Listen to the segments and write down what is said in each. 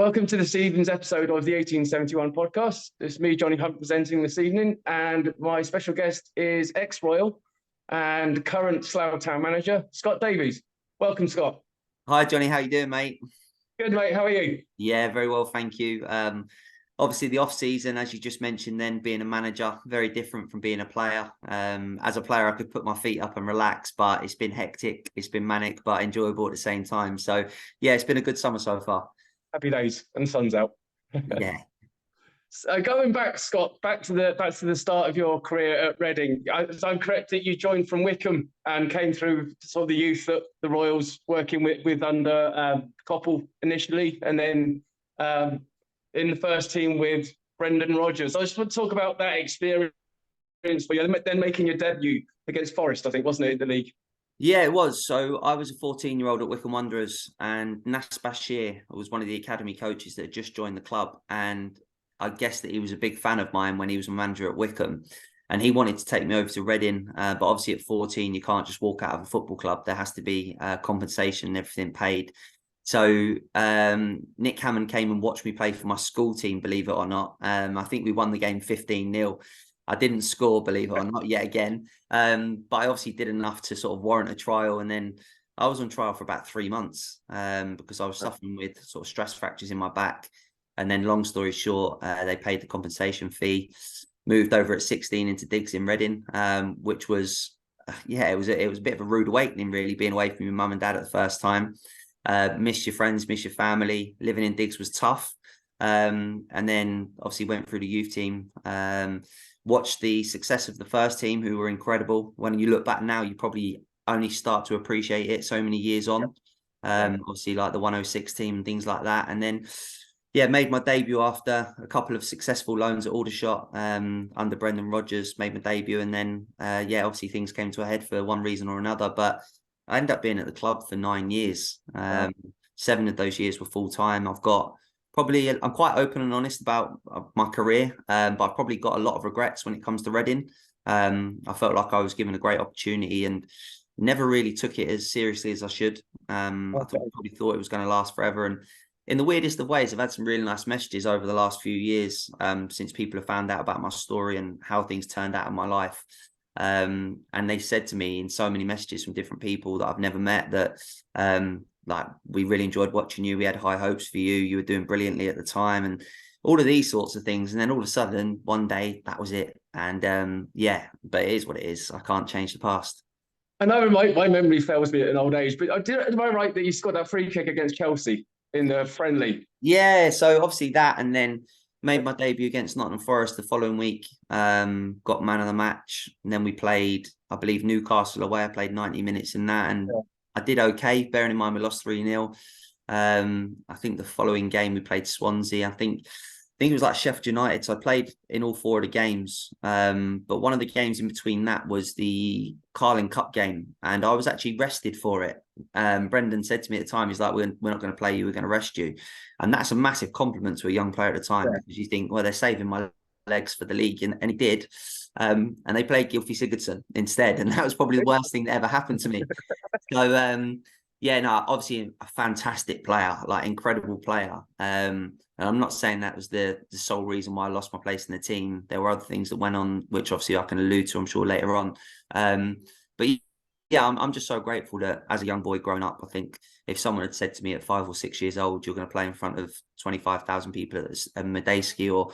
Welcome to this evening's episode of the 1871 podcast. It's me, Johnny Hunt, presenting this evening, and my special guest is ex-Royal and current Slough Town manager, Scott Davies. Welcome, Scott. Hi, Johnny. How you doing, mate? Good, mate. How are you? Yeah, very well, thank you. Obviously, the off-season, as you just mentioned, then being a manager, very different from being a player. As a player, I could put my feet up and relax, but it's been hectic, it's been manic, but enjoyable at the same time. So, yeah, it's been a good summer so far. Happy days, and the sun's out. Yeah. So going back, Scott, back to the start of your career at Reading. I'm correct that you joined from Wycombe and came through sort of the youth at the Royals, working with under Coppell initially, and then in the first team with Brendan Rodgers. I just want to talk about that experience for you, then making your debut against Forest, I think, wasn't it, in the league? Yeah, it was. So I was a 14-year-old at Wycombe Wanderers, and Nas Bashir was one of the academy coaches that had just joined the club. And I guess that he was a big fan of mine when he was a manager at Wycombe. And he wanted to take me over to Reading. But obviously at 14, you can't just walk out of a football club. There has to be compensation and everything paid. So Nick Hammond came and watched me play for my school team, believe it or not. I think we won the game 15-0. I didn't score, believe it or not, yet again. But I obviously did enough to sort of warrant a trial. And then I was on trial for about 3 months because I was suffering with sort of stress fractures in my back. And then long story short, they paid the compensation fee, moved over at 16 into digs in Reading, which was, it was a bit of a rude awakening, really, being away from your mum and dad at the first time. Miss your friends, miss your family. Living in digs was tough. And then obviously went through the youth team, watched the success of the first team, who were incredible. When you look back now, you probably only start to appreciate it so many years on. Obviously, like the 106 team and things like that. And then, made my debut after a couple of successful loans at Aldershot under Brendan Rodgers, made my debut. And then, obviously things came to a head for one reason or another. But I ended up being at the club for 9 years. 7 of those years were full-time. I'm quite open and honest about my career, but I've probably got a lot of regrets when it comes to Reading. I felt like I was given a great opportunity and never really took it as seriously as I should. I probably thought it was going to last forever. And in the weirdest of ways, I've had some really nice messages over the last few years since people have found out about my story and how things turned out in my life. And they said to me in so many messages from different people that I've never met that like, we really enjoyed watching you. We had high hopes for you. You were doing brilliantly at the time, and all of these sorts of things. And then all of a sudden, one day, that was it. And but it is what it is. I can't change the past. I know my memory fails me at an old age, but am I right that you scored that free kick against Chelsea in the friendly? Yeah, so obviously that, and then made my debut against Nottingham Forest the following week. Got man of the match, and then we played, I believe, Newcastle away. I played 90 minutes in that, and I did okay, bearing in mind we lost 3-0. I think the following game we played Swansea. I think it was like Sheffield United. So I played in all 4 of the games. But one of the games in between that was the Carling Cup game, and I was actually rested for it. Brendan said to me at the time, he's like, we're not going to play you, we're going to rest you. And that's a massive compliment to a young player at the time, because you think, well, they're saving my legs for the league, and he did. And they played Gylfi Sigurdsson instead, and that was probably the worst thing that ever happened to me. So obviously a fantastic player, like incredible player. And I'm not saying that was the sole reason why I lost my place in the team. There were other things that went on, which obviously I can allude to, I'm sure, later on. But I'm just so grateful that as a young boy growing up, I think if someone had said to me at 5 or 6 years old, you're going to play in front of 25,000 people at Medeski or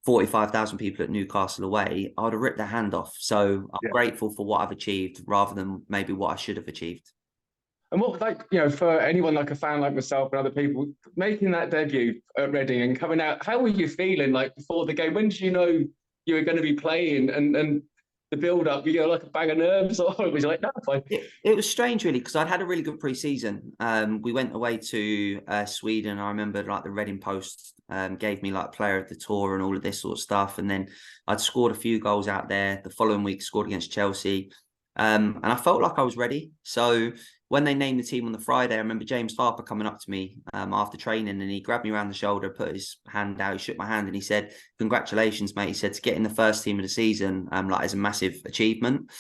45,000 people at Newcastle away, I would have ripped their hand off. So I'm grateful for what I've achieved rather than maybe what I should have achieved. And what, for anyone like a fan like myself and other people, making that debut at Reading and coming out, how were you feeling like before the game? When did you know you were going to be playing and the build-up, like a bag of nerves, or was you like, no, fine? It was strange, really, because I'd had a really good pre-season. We went away to Sweden. I remember like the Reading Post gave me like player of the tour and all of this sort of stuff. And then I'd scored a few goals out there. The following week, scored against Chelsea. And I felt like I was ready. So when they named the team on the Friday, I remember James Harper coming up to me after training, and he grabbed me around the shoulder, put his hand out, he shook my hand, and he said, "Congratulations, mate." He said, "To get in the first team of the season, is a massive achievement."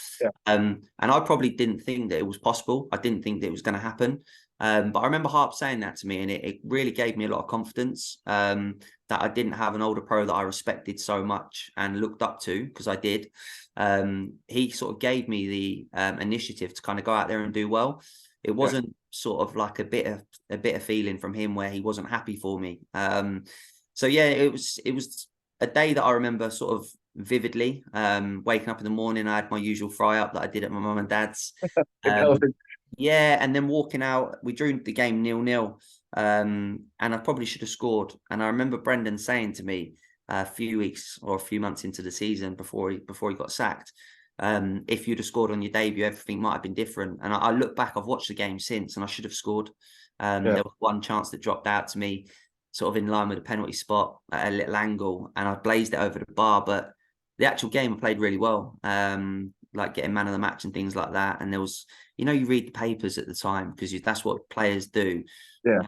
And I probably didn't think that it was possible. I didn't think that it was going to happen. But I remember Harp saying that to me, and it really gave me a lot of confidence, that I didn't have an older pro that I respected so much and looked up to, because I did. He sort of gave me the initiative to kind of go out there and do well. It wasn't sort of like a bit of feeling from him where he wasn't happy for me. So yeah, it was a day that I remember sort of vividly. Waking up in the morning, I had my usual fry up that I did at my mum and dad's. Yeah, and then walking out, we drew the game 0-0, and I probably should have scored. And I remember Brendan saying to me a few weeks or a few months into the season before he got sacked, if you'd have scored on your debut, everything might have been different. And I look back, I've watched the game since, and I should have scored. There was one chance that dropped out to me, sort of in line with a penalty spot at a little angle, and I blazed it over the bar. But the actual game, I played really well, like getting man of the match and things like that. And there was, you read the papers at the time because that's what players do. Yeah.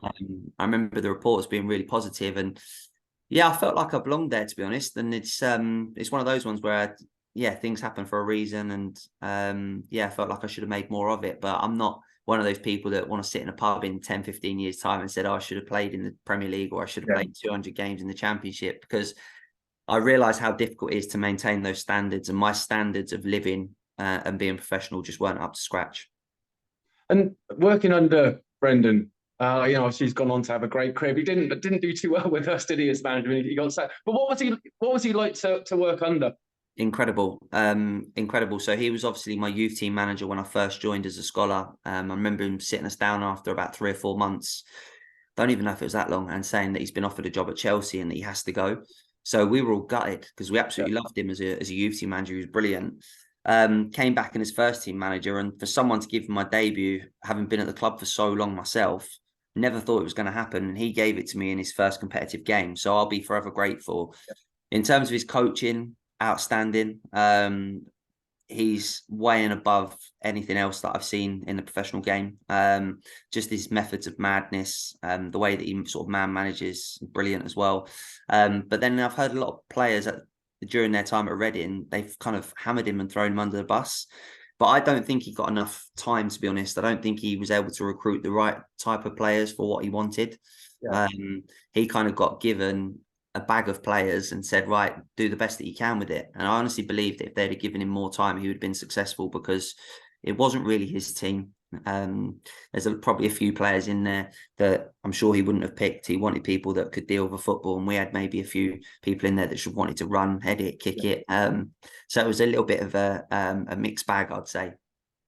I remember the reports being really positive, and yeah, I felt like I belonged there, to be honest. And it's one of those ones where things happen for a reason, and I felt like I should have made more of it. But I'm not one of those people that want to sit in a pub in 10, 15 years time and said, oh, I should have played in the Premier League, or I should have played 200 games in the Championship, because I realise how difficult it is to maintain those standards, and my standards of living and being professional just weren't up to scratch. And working under Brendan, obviously he's gone on to have a great career. He didn't do too well with us, did he, as manager? He got sacked. But what was he like to work under? Incredible. So he was obviously my youth team manager when I first joined as a scholar. I remember him sitting us down after about 3 or 4 months. Don't even know if it was that long, and saying that he's been offered a job at Chelsea and that he has to go. So we were all gutted because we absolutely loved him as a youth team manager. He was brilliant. Came back in as first team manager, and for someone to give him my debut, having been at the club for so long myself, never thought it was going to happen. And he gave it to me in his first competitive game. So I'll be forever grateful. In terms of his coaching, outstanding. He's way and above anything else that I've seen in the professional game. Just his methods of madness, the way that he sort of man manages, brilliant as well. But then I've heard a lot of players during their time at Reading, they've kind of hammered him and thrown him under the bus. But I don't think he got enough time, to be honest. I don't think he was able to recruit the right type of players for what he wanted. He kind of got given a bag of players and said, right, do the best that you can with it. And I honestly believe that if they'd have given him more time, he would have been successful, because it wasn't really his team. There's probably a few players in there that I'm sure he wouldn't have picked. He wanted people that could deal with football, and we had maybe a few people in there that wanted to run, head it, kick it. So it was a little bit of a mixed bag, I'd say.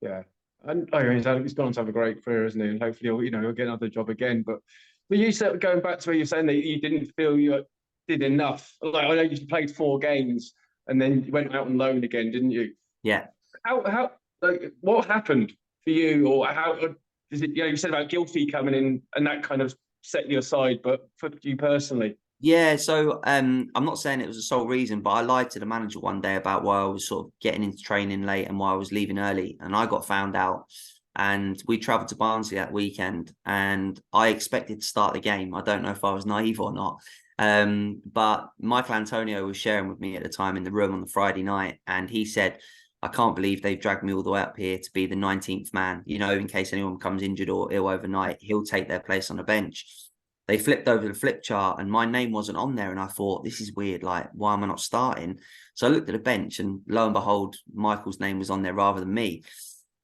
Yeah, and he's gone on to have a great career, isn't he? And hopefully, he'll get another job again. But you said, going back to where you're saying that you didn't feel you did enough. Like, I know you played 4 games and then you went out on loan again, didn't you? Yeah. How what happened for you, or how is it? You said about Gylfi coming in and that kind of set you aside, but for you personally? Yeah, so I'm not saying it was the sole reason, but I lied to the manager one day about why I was sort of getting into training late and why I was leaving early, and I got found out. And we travelled to Barnsley that weekend, and I expected to start the game. I don't know if I was naive or not. But Michael Antonio was sharing with me at the time in the room on the Friday night, and he said, I can't believe they've dragged me all the way up here to be the 19th man. In case anyone becomes injured or ill overnight, he'll take their place on the bench. They flipped over the flip chart and my name wasn't on there. And I thought, this is weird. Like, why am I not starting? So I looked at the bench, and lo and behold, Michael's name was on there rather than me.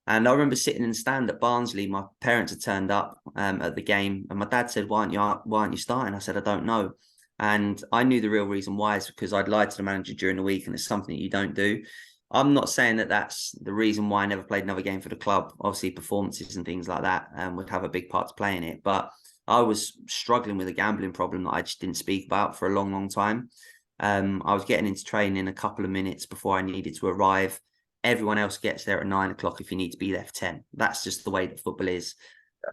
And I remember sitting in the stand at Barnsley. My parents had turned up at the game, and my dad said, why aren't you starting? I said, I don't know. And I knew the real reason why is because I'd lied to the manager during the week, and it's something that you don't do. I'm not saying that that's the reason why I never played another game for the club. Obviously, performances and things like that would have a big part to play in it. But I was struggling with a gambling problem that I just didn't speak about for a long, long time. I was getting into training a couple of minutes before I needed to arrive. Everyone else gets there at 9 o'clock if you need to be there for 10. That's just the way that football is.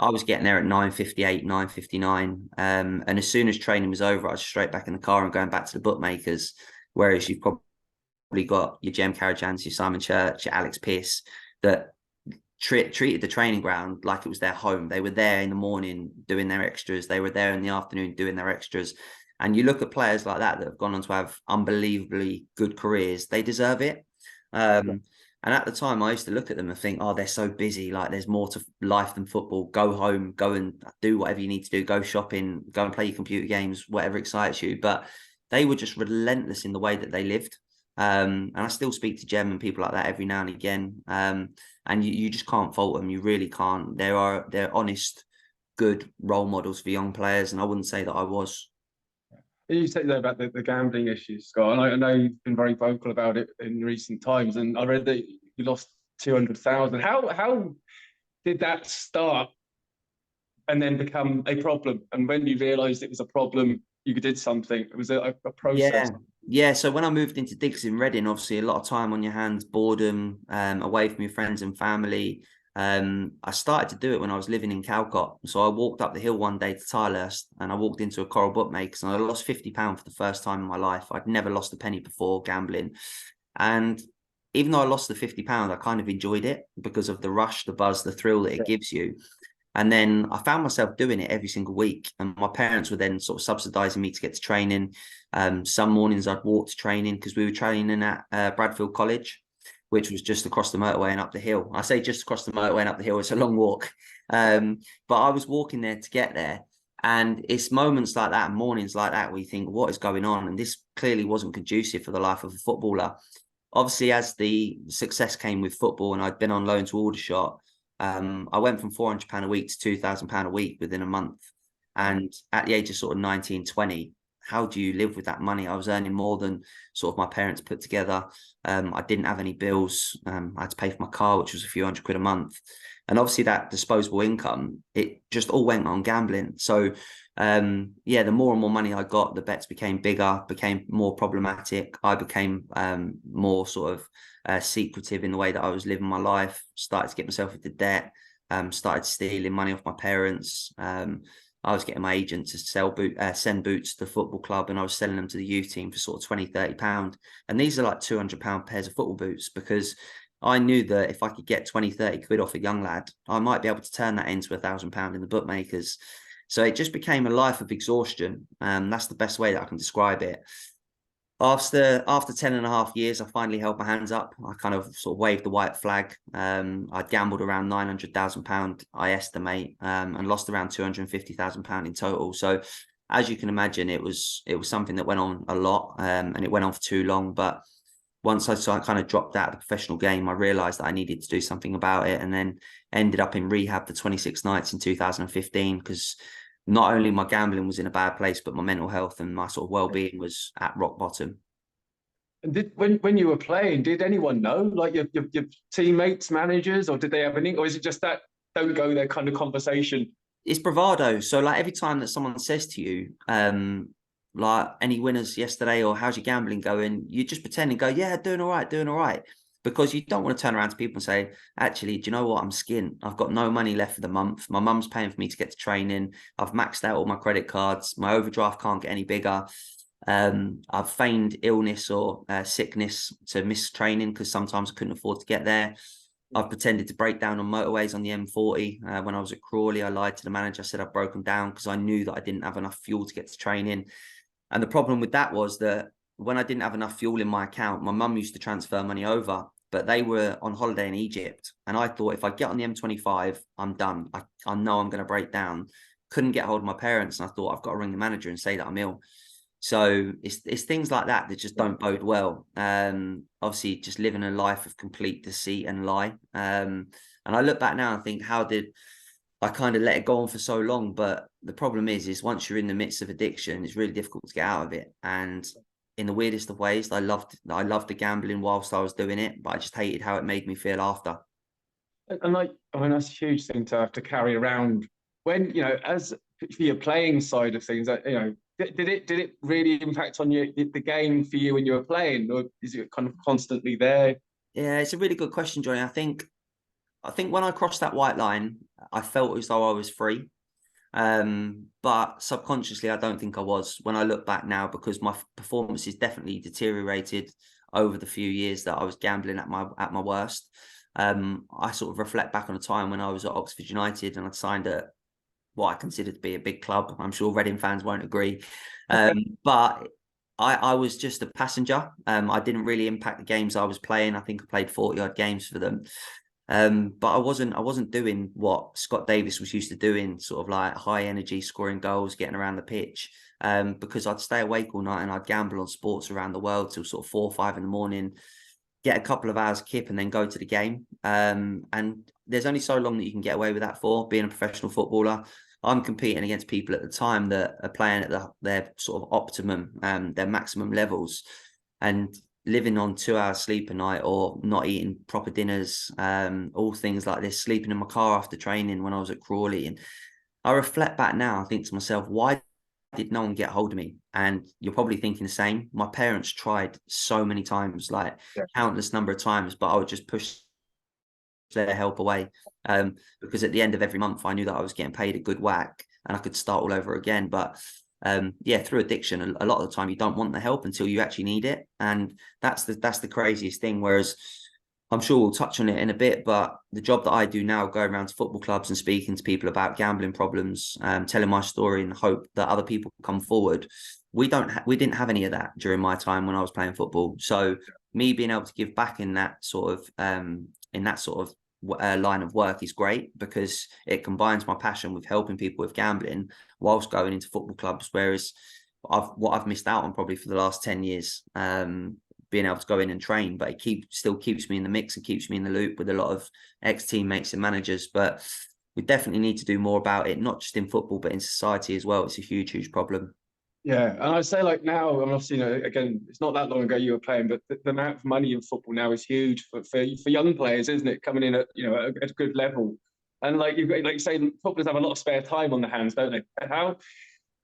I was getting there at 9:58, 9:59. And as soon as training was over, I was straight back in the car and going back to the bookmakers. Whereas you've probably got your Jem Carajans, your Simon Church, your Alex Pearce, that treated the training ground like it was their home. They were there in the morning doing their extras. They were there in the afternoon doing their extras. And you look at players like that have gone on to have unbelievably good careers. They deserve it. And at the time, I used to look at them and think, oh, they're so busy. Like, there's more to life than football. Go home, go and do whatever you need to do. Go shopping, go and play your computer games, whatever excites you. But they were just relentless in the way that they lived. And I still speak to Jem and people like that every now and again. And you just can't fault them. You really can't. They're honest, good role models for young players. And I wouldn't say that I was. You said there about the gambling issues, Scott, and I know you've been very vocal about it in recent times. And I read that you lost 200,000. How did that start and then become a problem? And when you realised it was a problem, you did something. It was a process. Yeah. So when I moved into digs in Reading, obviously a lot of time on your hands, boredom, away from your friends and family. I started to do it when I was living in Calcott. So I walked up the hill one day to Tylehurst and I walked into a Coral Bookmakers and I lost £50 for the first time in my life. I'd never lost a penny before gambling. And even though I lost the £50, I kind of enjoyed it because of the rush, the buzz, the thrill that it gives you. And then I found myself doing it every single week. And my parents were then sort of subsidising me to get to training. Some mornings I'd walk to training because we were training at Bradfield College, which was just across the motorway and up the hill. I say just across the motorway and up the hill. It's a long walk. But I was walking there to get there. And it's moments like that, mornings like that, where you think, what is going on? And this clearly wasn't conducive for the life of a footballer. Obviously, as the success came with football and I'd been on loan to Aldershot, I went from £400 a week to £2,000 a week within a month. And at the age of sort of 19, 20, how do you live with that money? I was earning more than sort of my parents put together. I didn't have any bills. I had to pay for my car, which was a few £100 a month. And obviously that disposable income, it just all went on gambling. So the more and more money I got, the bets became bigger, became more problematic. I became more sort of secretive in the way that I was living my life, started to get myself into debt, started stealing money off my parents. I was getting my agent to send boots to the football club and I was selling them to the youth team for sort of £20, £30. And these are like £200 pairs of football boots because I knew that if I could get 20, 30 quid off a young lad, I might be able to turn that into £1,000 in the bookmakers. So it just became a life of exhaustion. That's the best way that I can describe it. After 10 and a half years, I finally held my hands up. I kind of sort of waved the white flag. I gambled around £900,000, I estimate, and lost around £250,000 in total. So as you can imagine, it was something that went on a lot, and it went on for too long. But once I kind of dropped out of the professional game, I realised that I needed to do something about it, and then ended up in rehab for 26 nights in 2015 because not only my gambling was in a bad place, but my mental health and my sort of well-being was at rock bottom. And when you were playing, did anyone know, like your teammates, managers, or did they have any, or is it just that don't go there kind of conversation? It's bravado. So like every time that someone says to you, like any winners yesterday or how's your gambling going, you just pretend and go, yeah, doing all right. Because you don't want to turn around to people and say, actually, do you know what? I'm skint. I've got no money left for the month. My mum's paying for me to get to training. I've maxed out all my credit cards. My overdraft can't get any bigger. I've feigned illness or sickness to miss training because sometimes I couldn't afford to get there. I've pretended to break down on motorways on the M40. When I was at Crawley, I lied to the manager. I said I'd broken down because I knew that I didn't have enough fuel to get to training. And the problem with that was that when I didn't have enough fuel in my account, my mum used to transfer money over, but they were on holiday in Egypt. And I thought if I get on the M25, I'm done. I know I'm going to break down. Couldn't get hold of my parents. And I thought I've got to ring the manager and say that I'm ill. So it's things like that that just don't bode well. Obviously, just living a life of complete deceit and lie. And I look back now and think, how did I kind of let it go on for so long? But the problem is once you're in the midst of addiction, it's really difficult to get out of it. And in the weirdest of ways, I loved the gambling whilst I was doing it, but I just hated how it made me feel after. And like, I mean, that's a huge thing to have to carry around when, as for your playing side of things, did it really impact on the game for you when you were playing, or is it kind of constantly there? Yeah, it's a really good question, Johnny. I think when I crossed that white line, I felt as though I was free. But subconsciously, I don't think I was when I look back now, because my performance is definitely deteriorated over the few years that I was gambling at my worst. I sort of reflect back on a time when I was at Oxford United and I'd signed at what I consider to be a big club. I'm sure Reading fans won't agree. But I was just a passenger. I didn't really impact the games I was playing. I think I played 40-odd games for them. But I wasn't doing what Scott Davies was used to doing, sort of like high energy, scoring goals, getting around the pitch. Because I'd stay awake all night and I'd gamble on sports around the world till sort of 4 or 5 in the morning, get a couple of hours kip and then go to the game. And there's only so long that you can get away with that for being a professional footballer. I'm competing against people at the time that are playing at their sort of optimum, their maximum levels, and living on 2 hours sleep a night or not eating proper dinners, all things like this, sleeping in my car after training when I was at Crawley. And I reflect back now, I think to myself, why did no one get hold of me? And you're probably thinking the same. My parents tried so many times, like countless number of times, but I would just push their help away. Because at the end of every month, I knew that I was getting paid a good whack and I could start all over again. But through addiction, a lot of the time you don't want the help until you actually need it. And that's the craziest thing. Whereas I'm sure we'll touch on it in a bit, but the job that I do now, going around to football clubs and speaking to people about gambling problems, telling my story and hope that other people come forward. We didn't have any of that during my time when I was playing football. So me being able to give back in that sort of line of work is great, because it combines my passion with helping people with gambling whilst going into football clubs. Whereas what I've missed out on probably for the last 10 years, being able to go in and train, but it still keeps me in the mix and keeps me in the loop with a lot of ex-teammates and managers. But we definitely need to do more about it, not just in football, but in society as well. It's a huge, huge problem. Yeah, and I say, like, now, and obviously, again, it's not that long ago you were playing, but the amount of money in football now is huge for young players, isn't it? Coming in at at a good level, and like you've got, like you say, footballers have a lot of spare time on their hands, don't they?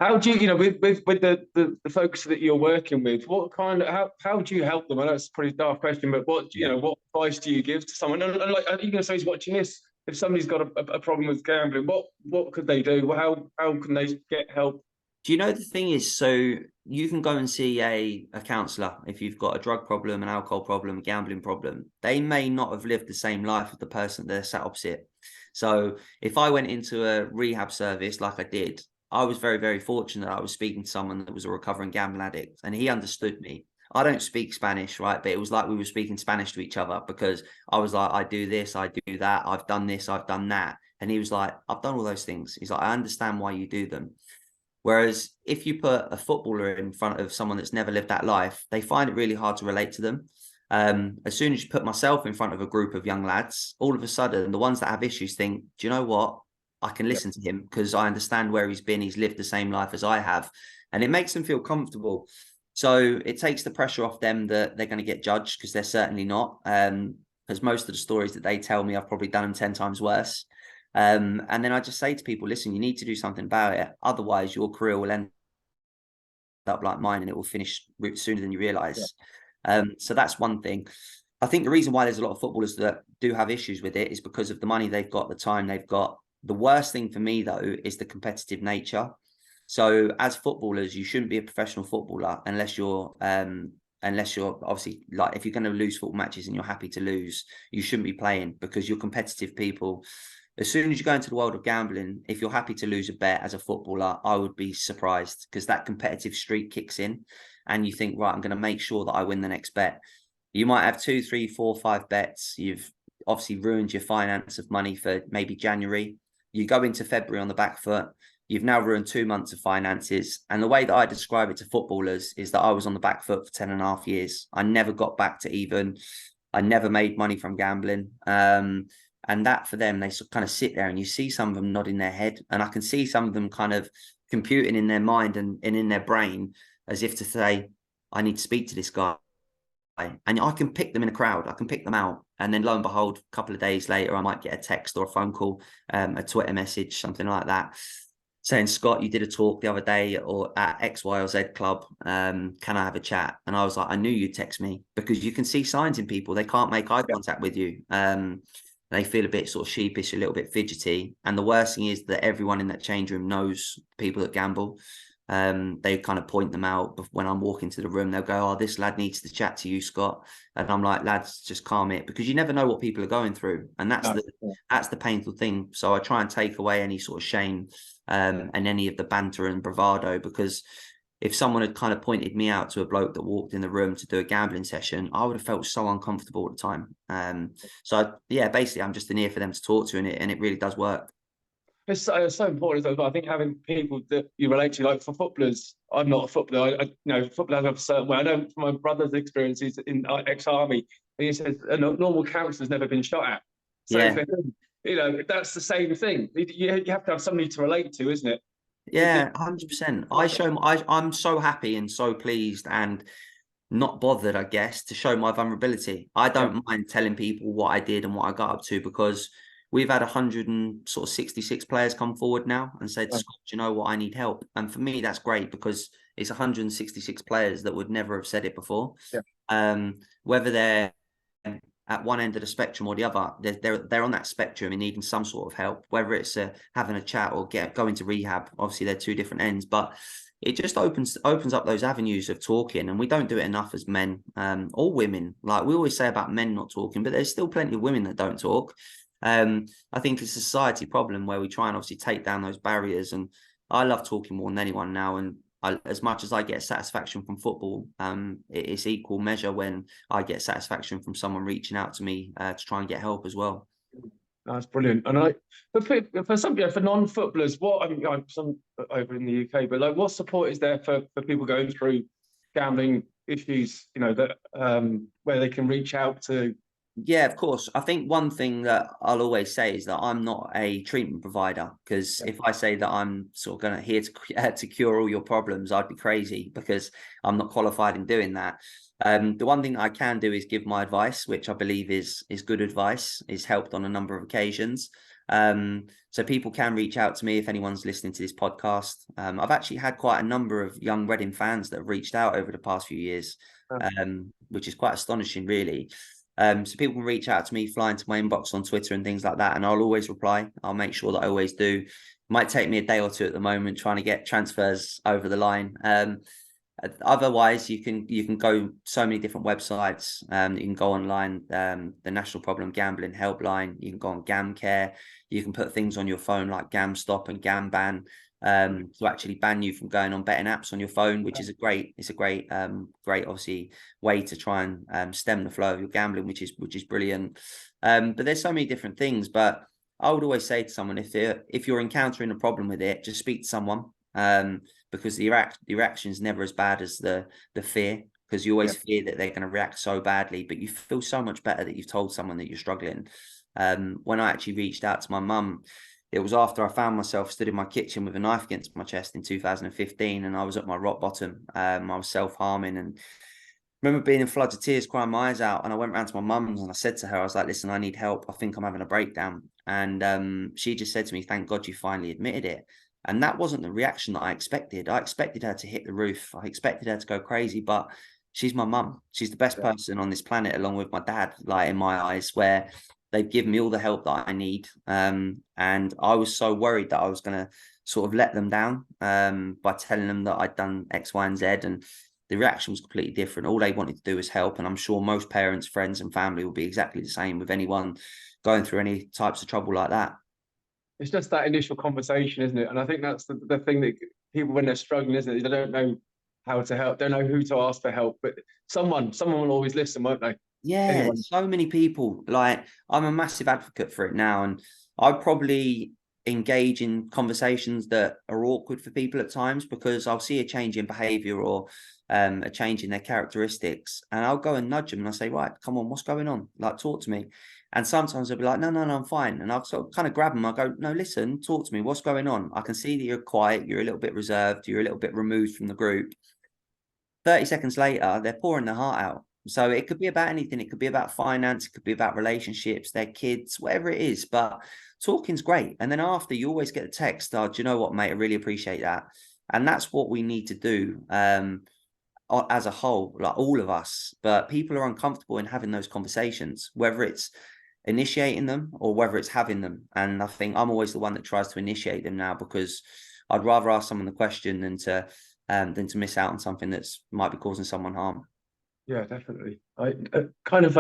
How do you, with the folks that you're working with, what kind of how do you help them? I know it's a pretty daft question, but what what advice do you give to someone? And like, even if somebody's watching this, if somebody's got a problem with gambling, what could they do? How can they get help? Do you know, the thing is, so you can go and see a counsellor if you've got a drug problem, an alcohol problem, a gambling problem. They may not have lived the same life as the person they're sat opposite. So if I went into a rehab service like I did, I was very, very fortunate. I was speaking to someone that was a recovering gambling addict, and he understood me. I don't speak Spanish, right? But it was like we were speaking Spanish to each other, because I was like, I do this, I do that, I've done this, I've done that. And he was like, I've done all those things. He's like, I understand why you do them. Whereas if you put a footballer in front of someone that's never lived that life, they find it really hard to relate to them. As soon as you put myself in front of a group of young lads, all of a sudden, the ones that have issues think, do you know what? I can listen to him because I understand where he's been. He's lived the same life as I have. And it makes them feel comfortable. So it takes the pressure off them that they're going to get judged, because they're certainly not. Because most of the stories that they tell me, I've probably done them 10 times worse. And then I just say to people, listen, you need to do something about it. Otherwise, your career will end up like mine, and it will finish sooner than you realize. So that's one thing. I think the reason why there's a lot of footballers that do have issues with it is because of the money they've got, the time they've got. The worst thing for me, though, is the competitive nature. So as footballers, you shouldn't be a professional footballer unless you're obviously, like, if you're going to lose football matches and you're happy to lose, you shouldn't be playing, because you're competitive people. As soon as you go into the world of gambling, if you're happy to lose a bet as a footballer, I would be surprised, because that competitive streak kicks in and you think, right, I'm going to make sure that I win the next bet. You might have 2, 3, 4, 5 bets. You've obviously ruined your finance of money for maybe January. You go into February on the back foot. You've now ruined 2 months of finances. And the way that I describe it to footballers is that I was on the back foot for 10.5 years. I never got back to even. I never made money from gambling. And that, for them, they kind of sit there and you see some of them nodding their head. And I can see some of them kind of computing in their mind and in their brain, as if to say, I need to speak to this guy. And I can pick them in a crowd. I can pick them out. And then lo and behold, a couple of days later, I might get a text or a phone call, a Twitter message, something like that, saying, Scott, you did a talk the other day or at X, Y, or Z club. Can I have a chat? And I was like, I knew you'd text me, because you can see signs in people. They can't make eye contact with you. They feel a bit sort of sheepish, a little bit fidgety. And the worst thing is that everyone in that change room knows people that gamble. They kind of point them out when I'm walking to the room. They'll go, oh, this lad needs to chat to you, Scott. And I'm like, lads, just calm it, because you never know what people are going through. And that's the painful thing. So I try and take away any sort of shame and any of the banter and bravado, because if someone had kind of pointed me out to a bloke that walked in the room to do a gambling session, I would have felt so uncomfortable at the time. Yeah, basically, I'm just an ear for them to talk to, and it really does work. It's so important as well. I think having people that you relate to, like for footballers, I'm not a footballer. I you know, footballers have a certain way. I know from my brother's experiences in ex-army, and he says a normal councillor's never been shot at. So Yeah. for him, you know, that's the same thing. You have to have somebody to relate to, isn't it? Yeah, 100%. I'm so happy and so pleased and not bothered, I guess, to show my vulnerability. I Yeah, don't mind telling people what I did and what I got up to, because we've had 166 players come forward now and said, yeah, Scott, do you know what, I need help. And for me, that's great, because it's 166 players that would never have said it before. yeah. Whether they're at one end of the spectrum or the other, they're on that spectrum and needing some sort of help, whether it's having a chat or going to rehab. Obviously, they're two different ends, but it just opens up those avenues of talking, and we don't do it enough as men, or women. Like we always say about men not talking, but there's still plenty of women that don't talk. I think it's a society problem where we try and obviously take down those barriers, and I love talking more than anyone now, and as much as I get satisfaction from football, it's equal measure when I get satisfaction from someone reaching out to me to try and get help as well. That's brilliant. And for some, for non-footballers, what I mean, I'm some over in the UK, but like, what support is there for people going through gambling issues? You know, that where they can reach out to. Yeah, of course. I think one thing that I'll always say is that I'm not a treatment provider, because if I say that I'm sort of going to here to cure all your problems, I'd be crazy, because I'm not qualified in doing that. The one thing I can do is give my advice, which I believe is good advice, is helped on a number of occasions. So people can reach out to me if anyone's listening to this podcast. I've actually had quite a number of young Reading fans that have reached out over the past few years, which is quite astonishing, really. So people can reach out to me, fly into my inbox on Twitter and things like that, and I'll always reply. I'll make sure that I always do. Might take me a day or two at the moment trying to get transfers over the line. Otherwise, you can go so many different websites. You can go online, the National Problem Gambling Helpline. You can go on Gamcare. You can put things on your phone like GamStop and GamBan, to actually ban you from going on betting apps on your phone, which is a great obviously way to try and stem the flow of your gambling, which is brilliant. But there's so many different things. But I would always say to someone, if you're encountering a problem with it, just speak to someone. Because the reaction is never as bad as the fear, because you always fear that they're going to react so badly, but you feel so much better that you've told someone that you're struggling. When I actually reached out to my mum, it was after I found myself stood in my kitchen with a knife against my chest in 2015, and I was at my rock bottom. I was self-harming, and remember being in floods of tears, crying my eyes out. And I went round to my mum's and I said to her, I was like, listen, I need help. I think I'm having a breakdown. And she just said to me, thank God you finally admitted it. And that wasn't the reaction that I expected. I expected her to hit the roof. I expected her to go crazy, but she's my mum. She's the best person on this planet, along with my dad, like in my eyes, where they've given me all the help that I need. And I was so worried that I was going to sort of let them down by telling them that I'd done X, Y, and Z. And the reaction was completely different. All they wanted to do was help. And I'm sure most parents, friends, and family will be exactly the same with anyone going through any types of trouble like that. It's just that initial conversation, isn't it? And I think that's the thing that people, when they're struggling, isn't it? They don't know how to help, don't know who to ask for help, but someone will always listen, won't they? Yeah, Anyone. so many people. Like, I'm a massive advocate for it now, and I probably engage in conversations that are awkward for people at times, because I'll see a change in behavior or a change in their characteristics, and I'll go and nudge them and I'll say, right, come on, what's going on? Like, talk to me. And sometimes they'll be like, no, I'm fine. And I'll sort of kind of grab them. I go, no, listen, talk to me. What's going on? I can see that you're quiet. You're a little bit reserved. You're a little bit removed from the group. 30 seconds later, they're pouring their heart out. So it could be about anything. It could be about finance. It could be about relationships, their kids, whatever it is. But talking's great. And then after, you always get a text, oh, do you know what, mate? I really appreciate that. And that's what we need to do as a whole, like all of us. But people are uncomfortable in having those conversations, whether it's initiating them or whether it's having them. And I think I'm always the one that tries to initiate them now, because I'd rather ask someone the question than to miss out on something that's might be causing someone harm. Yeah, definitely. I kind of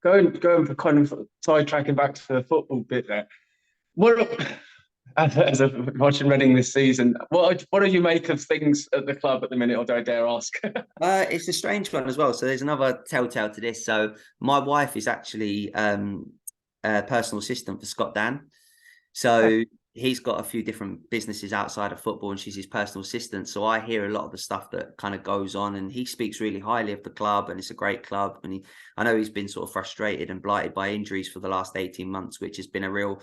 going for kind of sidetracking back to the football bit there. What as a watching Reading this season. What do you make of things at the club at the minute, or do I dare ask? It's a strange one as well. So there's another telltale to this. So my wife is actually a personal assistant for Scott Dan. So he's got a few different businesses outside of football, and she's his personal assistant. So I hear a lot of the stuff that kind of goes on, and he speaks really highly of the club, and it's a great club. And I know he's been sort of frustrated and blighted by injuries for the last 18 months, which has been a real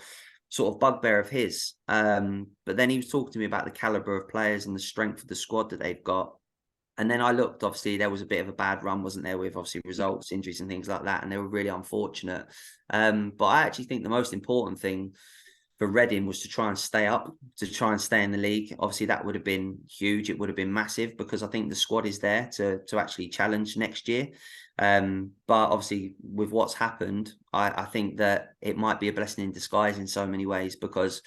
sort of bugbear of his. But then he was talking to me about the caliber of players and the strength of the squad that they've got. And then I looked, obviously, there was a bit of a bad run, wasn't there, with obviously results, injuries and things like that. And they were really unfortunate. But I actually think the most important thing for Reading was to try and stay up, to try and stay in the league. Obviously, that would have been huge. It would have been massive because I think the squad is there to actually challenge next year. But obviously, with what's happened, I think that it might be a blessing in disguise in so many ways, because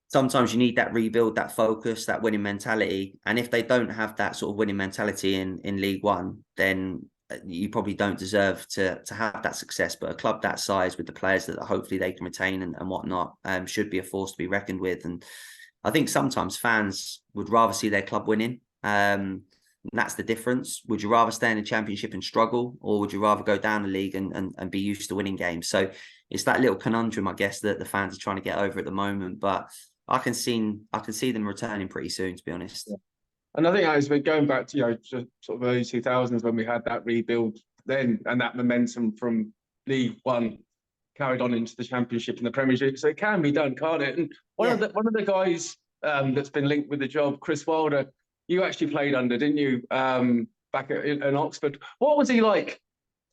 sometimes you need that rebuild, that focus, that winning mentality. And if they don't have that sort of winning mentality in League One, then you probably don't deserve to have that success. But a club that size, with the players that hopefully they can retain and whatnot, should be a force to be reckoned with. And I think sometimes fans would rather see their club winning. And that's the difference. Would you rather stay in the Championship and struggle, or would you rather go down the league and be used to winning games? So it's that little conundrum, I guess, that the fans are trying to get over at the moment. But I can see them returning pretty soon, to be honest. Yeah. And I think as we're going back to, just sort of early 2000s when we had that rebuild then, and that momentum from League One carried on into the Championship and the Premiership. So it can be done, can't it? And one of the guys that's been linked with the job, Chris Wilder, you actually played under, didn't you? Back in Oxford. What was he like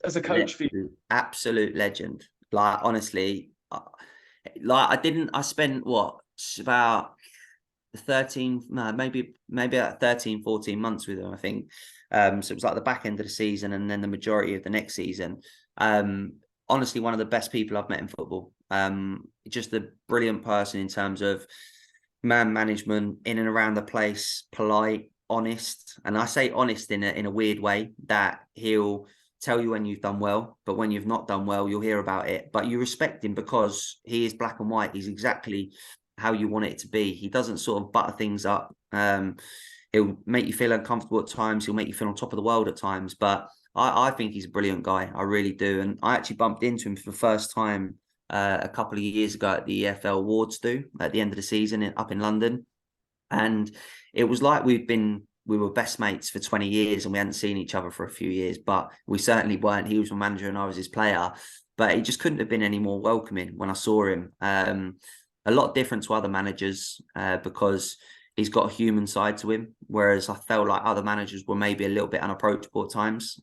as a coach for you? Absolute legend. Like, honestly, I spent about 13, no, maybe about 13, 14 months with him, I think. So it was like the back end of the season and then the majority of the next season. Honestly, one of the best people I've met in football. Just a brilliant person in terms of man management, in and around the place, polite, honest. And I say honest in a weird way, that he'll tell you when you've done well, but when you've not done well, you'll hear about it. But you respect him because he is black and white. He's exactly how you want it to be. He doesn't sort of butter things up. He'll make you feel uncomfortable at times. He'll make you feel on top of the world at times. But I think he's a brilliant guy. I really do. And I actually bumped into him for the first time a couple of years ago at the EFL Awards at the end of the season up in London. And it was like we were best mates for 20 years and we hadn't seen each other for a few years, but we certainly weren't. He was my manager and I was his player, but he just couldn't have been any more welcoming when I saw him. A lot different to other managers because he's got a human side to him, whereas I felt like other managers were maybe a little bit unapproachable at times.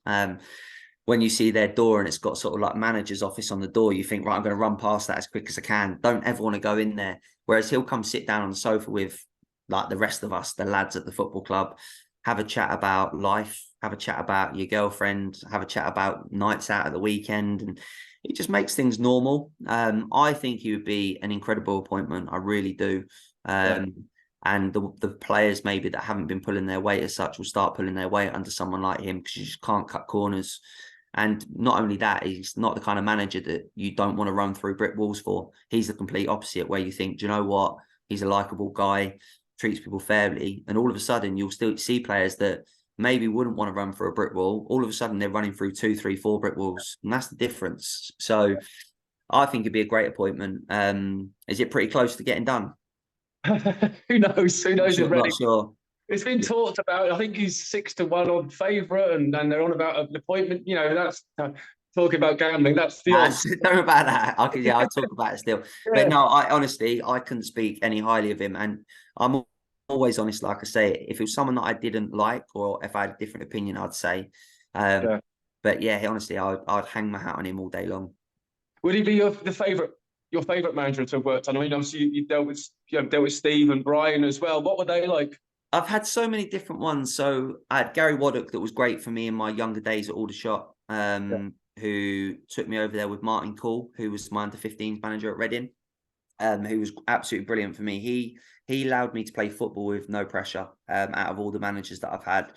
When you see their door and it's got sort of like manager's office on the door, you think, right, I'm going to run past that as quick as I can. Don't ever want to go in there. Whereas he'll come sit down on the sofa with like the rest of us, the lads at the football club, have a chat about life, have a chat about your girlfriend, have a chat about nights out at the weekend. And it just makes things normal. I think he would be an incredible appointment. I really do. And the players maybe that haven't been pulling their weight as such will start pulling their weight under someone like him, because you just can't cut corners. And not only that, he's not the kind of manager that you don't want to run through brick walls for. He's the complete opposite, where you think, do you know what? He's a likable guy, treats people fairly. And all of a sudden, you'll still see players that maybe wouldn't want to run through a brick wall. All of a sudden, they're running through 2, 3, 4 brick walls. And that's the difference. So I think it'd be a great appointment. Is it pretty close to getting done? Who knows? Who knows? Not sure. It's been talked about. I think he's 6-1 on favourite, and they're on about an appointment. That's talking about gambling. That's the odds. Don't know about that. I talk about it still. Yeah. But no, I honestly, I couldn't speak any highly of him, and I'm always honest. Like I say, if it was someone that I didn't like, or if I had a different opinion, I'd say. But yeah, honestly, I'd hang my hat on him all day long. Would he be your favourite manager to have worked on? I mean, obviously you dealt with Steve and Brian as well. What were they like? I've had so many different ones. So I had Gary Waddock, that was great for me in my younger days at Aldershot, who took me over there with Martin Cool, who was my under-15s manager at Reading, who was absolutely brilliant for me. He allowed me to play football with no pressure out of all the managers that I've had.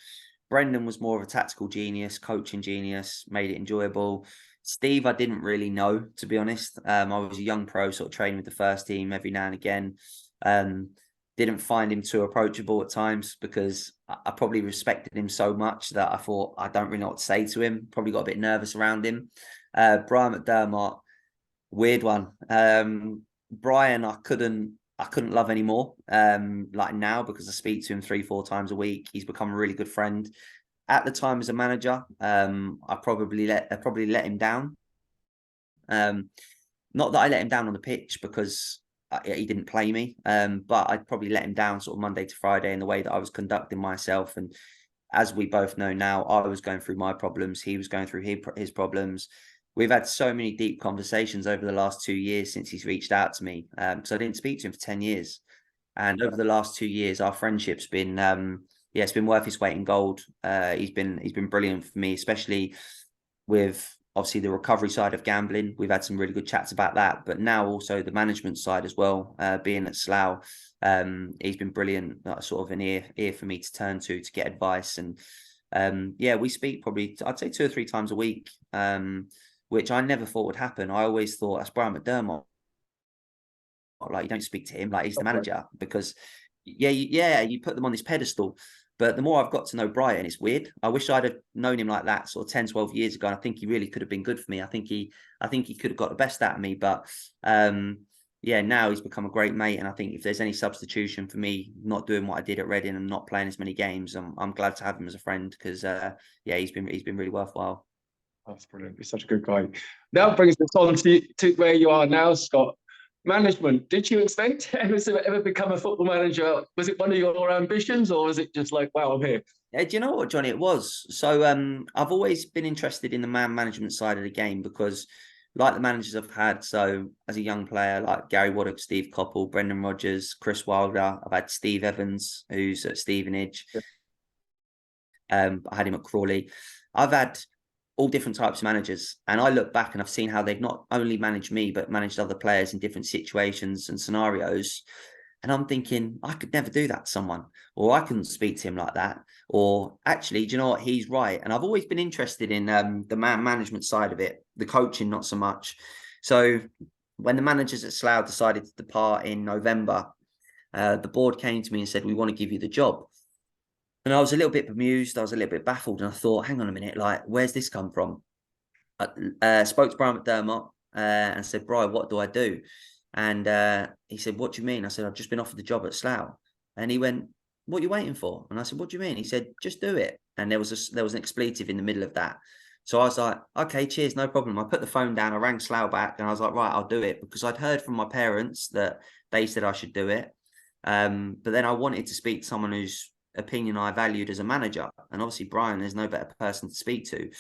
Brendan was more of a tactical genius, coaching genius, made it enjoyable. Steve, I didn't really know, to be honest. I was a young pro, sort of training with the first team every now and again. Didn't find him too approachable at times because I probably respected him so much that I thought I don't really know what to say to him. Probably got a bit nervous around him. Brian McDermott, weird one. Brian, I couldn't love anymore. Like now, because I speak to him 3-4 times a week. He's become a really good friend. At the time as a manager, I probably let him down. Not that I let him down on the pitch because he didn't play me, but I'd probably let him down sort of Monday to Friday in the way that I was conducting myself. And as we both know now, I was going through my problems. He was going through his problems. We've had so many deep conversations over the last 2 years since he's reached out to me. Because I didn't speak to him for 10 years. And over the last 2 years, our friendship's been, it's been worth his weight in gold. He's been brilliant for me, especially with obviously the recovery side of gambling. We've had some really good chats about that, but now also the management side as well, being at Slough. He's been brilliant, sort of an ear for me to turn to get advice. And we speak probably, I'd say 2 or 3 times a week, which I never thought would happen. I always thought that's Brian McDermott. Like, you don't speak to him like he's the manager, because you put them on this pedestal. But the more I've got to know Brian, it's weird. I wish I'd have known him like that sort of 10, 12 years ago. And I think he really could have been good for me. I think he could have got the best out of me. But now he's become a great mate. And I think if there's any substitution for me not doing what I did at Reading and not playing as many games, I'm glad to have him as a friend, because he's been really worthwhile. That's brilliant. He's such a good guy. That brings us on to where you are now, Scott. Management. Did you expect to ever become a football manager? Was it one of your ambitions, or was it just like, wow, I'm here? Do you know what, Johnny? It was. So I've always been interested in the man management side of the game, because like the managers I've had, so as a young player, like Gary Waddock, Steve Coppell, Brendan Rodgers, Chris Wilder, I've had Steve Evans, who's at Stevenage. Yeah. I had him at Crawley. I've had all different types of managers, and I look back and I've seen how they've not only managed me but managed other players in different situations and scenarios, and I'm thinking I could never do that to someone, or I couldn't speak to him like that, or actually, do you know what, he's right. And I've always been interested in the man management side of it, the coaching not so much. So when the managers at Slough decided to depart in November, the board came to me and said, we want to give you the job. And I was a little bit bemused. I was a little bit baffled. And I thought, hang on a minute, like, where's this come from? I spoke to Brian McDermott and said, Brian, what do I do? And he said, what do you mean? I said, I've just been offered the job at Slough. And he went, what are you waiting for? And I said, what do you mean? He said, just do it. And there was an expletive in the middle of that. So I was like, okay, cheers, no problem. I put the phone down, I rang Slough back, and I was like, right, I'll do it. Because I'd heard from my parents that they said I should do it. But then I wanted to speak to someone whose opinion I valued as a manager, and obviously Brian, there's no better person to speak to.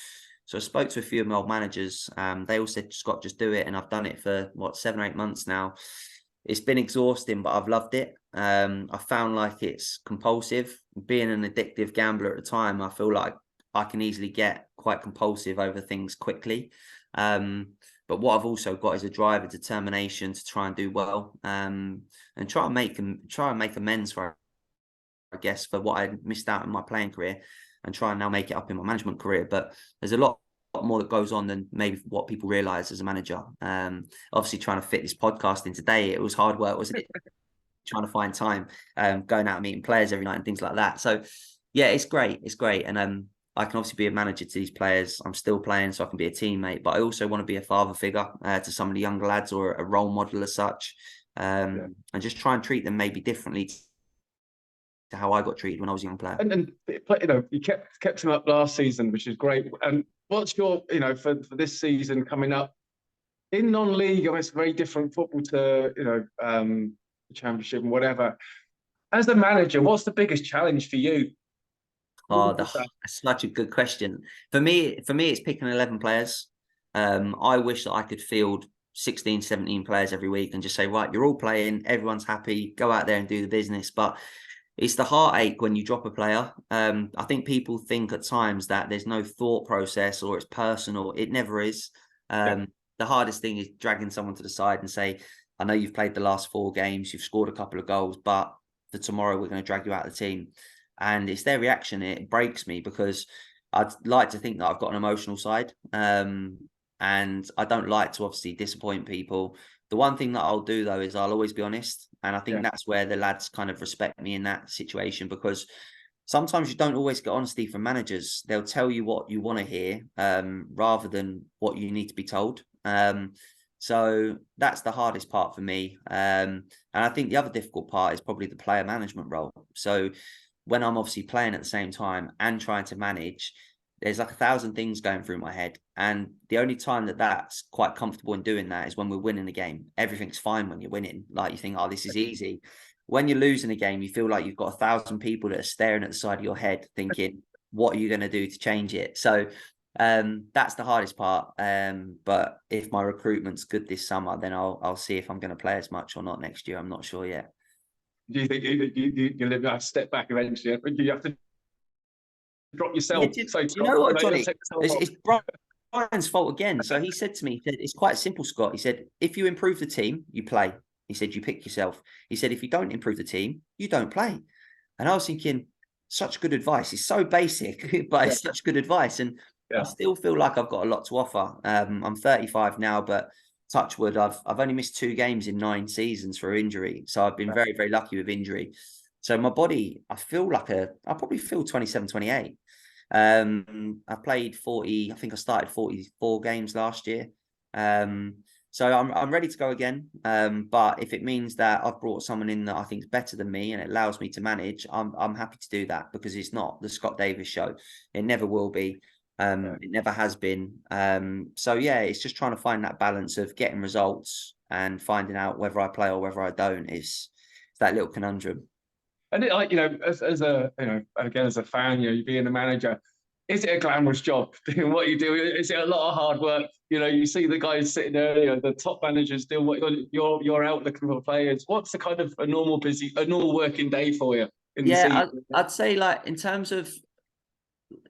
So I spoke to a few of my old managers. They all said, Scott, just do it. And I've done it for 7 or 8 months now. It's been exhausting, but I've loved it. I found like it's compulsive. Being an addictive gambler at the time, I feel like I can easily get quite compulsive over things quickly. But what I've also got is a drive, a determination to try and do well, and try and make amends for, I guess, for what I missed out in my playing career, and try and now make it up in my management career. But there's a lot more that goes on than maybe what people realise as a manager. Obviously, trying to fit this podcast in today, it was hard work, wasn't it? Trying to find time, going out and meeting players every night and things like that. So, yeah, it's great. It's great. And I can obviously be a manager to these players. I'm still playing, so I can be a teammate. But I also want to be a father figure to some of the younger lads, or a role model as such, and just try and treat them maybe differently to how I got treated when I was a young player. And you kept him up last season, which is great. And what's your, for this season coming up in non-league? It's very different football to the Championship and whatever. As a manager, what's the biggest challenge for you? Oh, that's such a good question. For me, it's picking 11 players. I wish that I could field 16, 17 players every week and just say, right, you're all playing, everyone's happy, go out there and do the business. But it's the heartache when you drop a player. I think people think at times that there's no thought process or it's personal. It never is. The hardest thing is dragging someone to the side and say, I know you've played the last 4 games, you've scored a couple of goals, but for tomorrow, we're going to drag you out of the team. And it's their reaction. It breaks me, because I'd like to think that I've got an emotional side. And I don't like to obviously disappoint people. The one thing that I'll do, though, is I'll always be honest. And I think that's where the lads kind of respect me in that situation, because sometimes you don't always get honesty from managers. They'll tell you what you want to hear, rather than what you need to be told. So that's the hardest part for me. And I think the other difficult part is probably the player management role. So when I'm obviously playing at the same time and trying to manage, there's like 1,000 things going through my head. And the only time that that's quite comfortable in doing that is when we're winning a game. Everything's fine when you're winning. Like, you think, oh, this is easy. When you're losing a game, you feel like you've got 1,000 people that are staring at the side of your head thinking, what are you going to do to change it? So that's the hardest part. But if my recruitment's good this summer, then I'll see if I'm going to play as much or not next year. I'm not sure yet. Do you think you'll have to step back eventually? Do you have to drop yourself? Do you know what, Johnny? It's Brian's Brian's fault again. So he said to me, he said, it's quite simple, Scott. He said, if you improve the team, you play. He said, you pick yourself. He said, if you don't improve the team, you don't play. And I was thinking, such good advice. It's so basic, but it's such good advice. And I still feel like I've got a lot to offer. I'm 35 now, but touch wood, I've only missed 2 games in 9 seasons for injury. So I've been very, very lucky with injury. So my body, I probably feel 27, 28. I played 40, I think I started 44 games last year. So I'm ready to go again. But if it means that I've brought someone in that I think is better than me and it allows me to manage, I'm happy to do that, because it's not the Scott Davies show. It never will be. It never has been. So yeah, it's just trying to find that balance of getting results and finding out whether I play or whether I don't. It's that little conundrum. And it, like, as a, again, as a fan, you being a manager, is it a glamorous job doing what you do? Is it a lot of hard work? You see the guys sitting there, the top managers doing what you're out looking for players. What's the kind of a normal working day for you in the season? I'd say, like, in terms of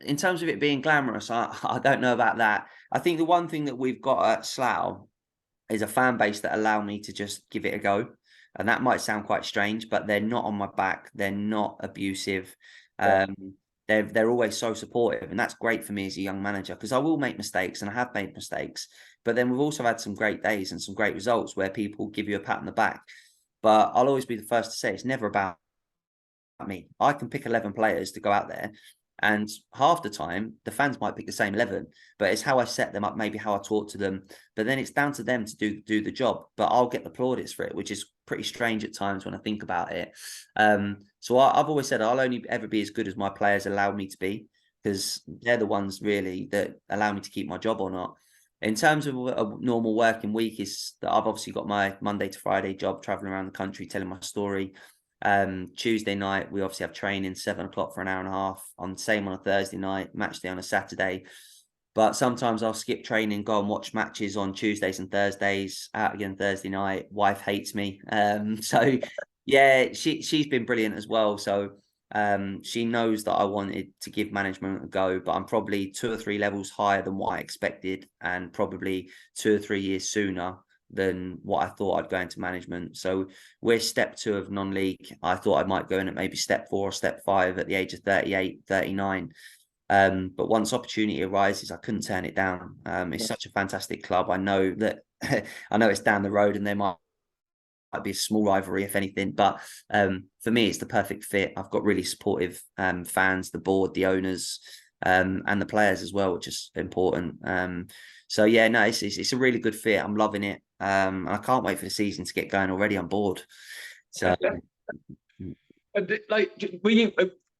it being glamorous, I don't know about that. I think the one thing that we've got at Slough is a fan base that allow me to just give it a go. And that might sound quite strange, but they're not on my back. They're not abusive. They're always so supportive. And that's great for me as a young manager, because I will make mistakes, and I have made mistakes. But then we've also had some great days and some great results where people give you a pat on the back. But I'll always be the first to say, it's never about me. I can pick 11 players to go out there, and half the time the fans might pick the same 11, but it's how I set them up, maybe how I talk to them. But then it's down to them to do the job, but I'll get the plaudits for it, which is pretty strange at times when I think about it. So I've always said I'll only ever be as good as my players allow me to be, because they're the ones really that allow me to keep my job or not. In terms of a normal working week, is that I've obviously got my Monday to Friday job, traveling around the country telling my story. Tuesday night we obviously have training 7 o'clock for an hour and a half. Same on a Thursday night, match day on a Saturday. But sometimes I'll skip training, go and watch matches on Tuesdays and Thursdays, out again Thursday night. Wife hates me. So yeah, she's been brilliant as well. So she knows that I wanted to give management a go, but I'm probably 2 or 3 levels higher than what I expected, and probably 2 or 3 years sooner than what I thought I'd go into management. So we're step 2 of non-league. I thought I might go in at maybe step 4 or step 5 at the age of 38, 39. But once opportunity arises, I couldn't turn it down. It's such a fantastic club. I know that I know it's down the road and there might be a small rivalry, if anything, but for me, it's the perfect fit. I've got really supportive fans, the board, the owners, and the players as well, which is important. So yeah, no, it's a really good fit. I'm loving it. And I can't wait for the season to get going already. I'm bored. So, like, were you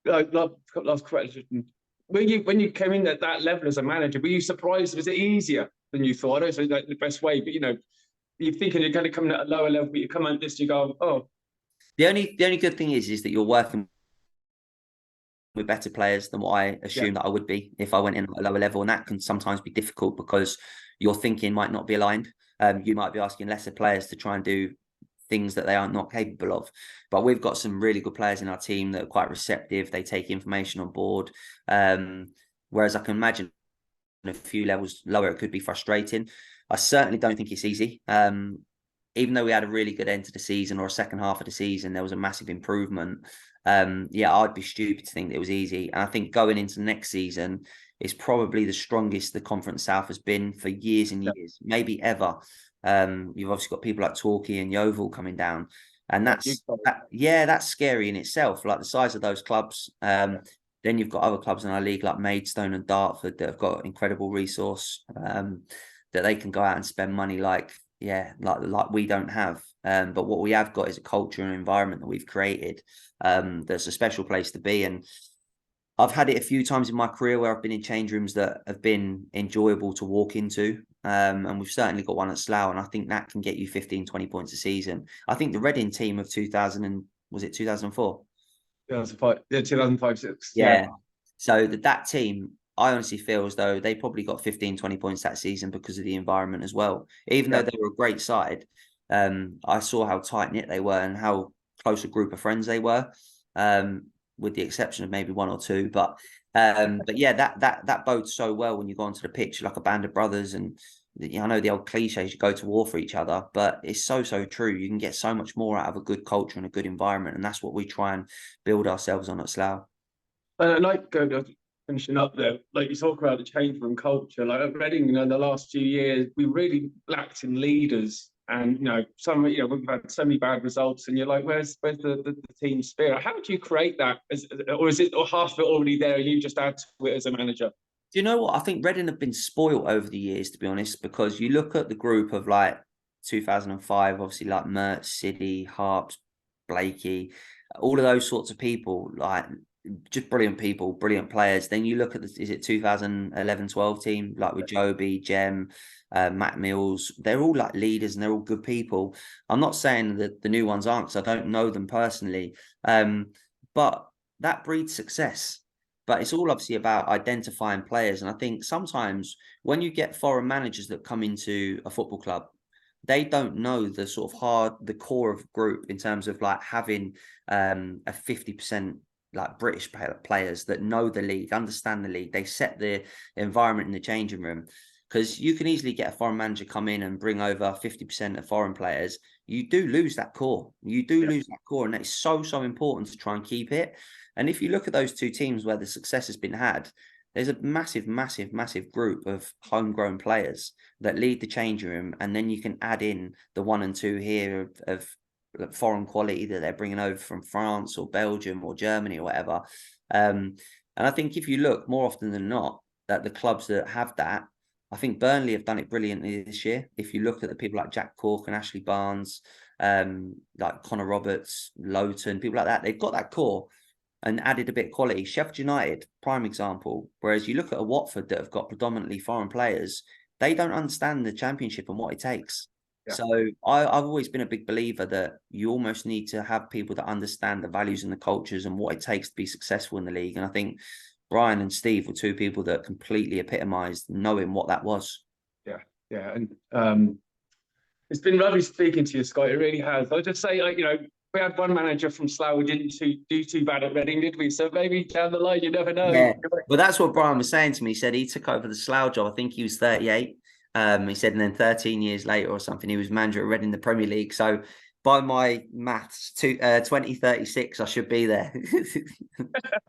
last question? When you came in at that level as a manager, were you surprised? Was it easier than you thought? I don't say that's the best way, but you're thinking you're going to come in at a lower level, but you come at this, you go, oh. The only good thing is that you're working with better players than what I assumed that I would be if I went in at a lower level, and that can sometimes be difficult because your thinking might not be aligned. You might be asking lesser players to try and do things that they are not capable of. But we've got some really good players in our team that are quite receptive. They take information on board. Whereas I can imagine a few levels lower, it could be frustrating. I certainly don't think it's easy. Even though we had a really good end to the season, or a second half of the season, there was a massive improvement. I'd be stupid to think that it was easy. And I think going into next season is probably the strongest the Conference South has been for years and years, maybe ever. You've obviously got people like Torquay and Yeovil coming down. And that's scary in itself, like the size of those clubs. Then you've got other clubs in our league like Maidstone and Dartford that have got incredible resource that they can go out and spend money like we don't have. But what we have got is a culture and environment that we've created that's a special place to be. And I've had it a few times in my career where I've been in change rooms that have been enjoyable to walk into. And we've certainly got one at Slough, and I think that can get you 15, 20 points a season. I think the Reading team of 2004? 2005, yeah, 2005, 6. Yeah. So that team, I honestly feel as though they probably got 15, 20 points that season because of the environment as well. Even though they were a great side, I saw how tight-knit they were and how close a group of friends they were, with the exception of maybe one or two. But yeah, that bodes so well when you go onto the pitch like a band of brothers. And I know the old cliches, you go to war for each other, but it's so true. You can get so much more out of a good culture and a good environment, and that's what we try and build ourselves on at Slough. Finishing up there, like you talk about the change room culture, like at Reading, in the last few years, we really lacked in leaders. And, we've had so many bad results, and you're like, where's the team spirit? How do you create that? Or is it half of it already there and you just add to it as a manager? Do you know what? I think Reading have been spoilt over the years, to be honest, because you look at the group of like 2005, obviously like Mert, Siddy, Harps, Blakey, all of those sorts of people, like just brilliant people, brilliant players. Then you look at is it 2011-12 team, like with Joby, Jem, Matt Mills. They're all like leaders and they're all good people. I'm not saying that the new ones aren't, because I don't know them personally, but that breeds success. But it's all obviously about identifying players. And I think sometimes when you get foreign managers that come into a football club, they don't know the sort of the core of group in terms of like having a 50% like British players that know the league, understand the league. They set the environment in the changing room. Because you can easily get a foreign manager come in and bring over 50% of foreign players. You do lose that core. You do lose that core. And it's so important to try and keep it. And if you look at those two teams where the success has been had, there's a massive group of homegrown players that lead the changing room. And then you can add in the 1 and 2 here of foreign quality that they're bringing over from France or Belgium or Germany or whatever. And I think if you look more often than not, that the clubs that have that, I think Burnley have done it brilliantly this year. If you look at the people like Jack Cork and Ashley Barnes, like Connor Roberts, Lowton, people like that, they've got that core and added a bit of quality. Sheffield United, prime example. Whereas you look at a Watford that have got predominantly foreign players, they don't understand the Championship and what it takes. Yeah. So I've always been a big believer that you almost need to have people that understand the values and the cultures and what it takes to be successful in the league. And I think Brian and Steve were two people that completely epitomised knowing what that was. Yeah. And it's been lovely speaking to you, Scott. It really has. I'll just say, we had one manager from Slough who didn't do too bad at Reading, did we? So maybe down the line, you never know. Yeah. Well, that's what Brian was saying to me. He said he took over the Slough job. I think he was 38. He said, and then 13 years later or something, he was manager at Reading, the Premier League. So by my maths, 2036, I should be there.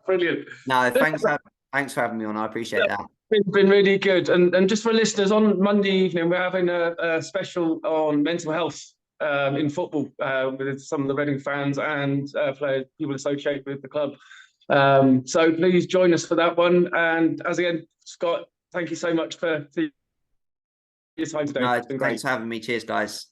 Brilliant. No, thanks for having me on. I appreciate that. It's been really good. And just for listeners, on Monday evening, we're having a special on mental health in football with some of the Reading fans and players, people associated with the club. So please join us for that one. And as again, Scott, thank you so much for your time today. No, thanks for having me. Cheers, guys.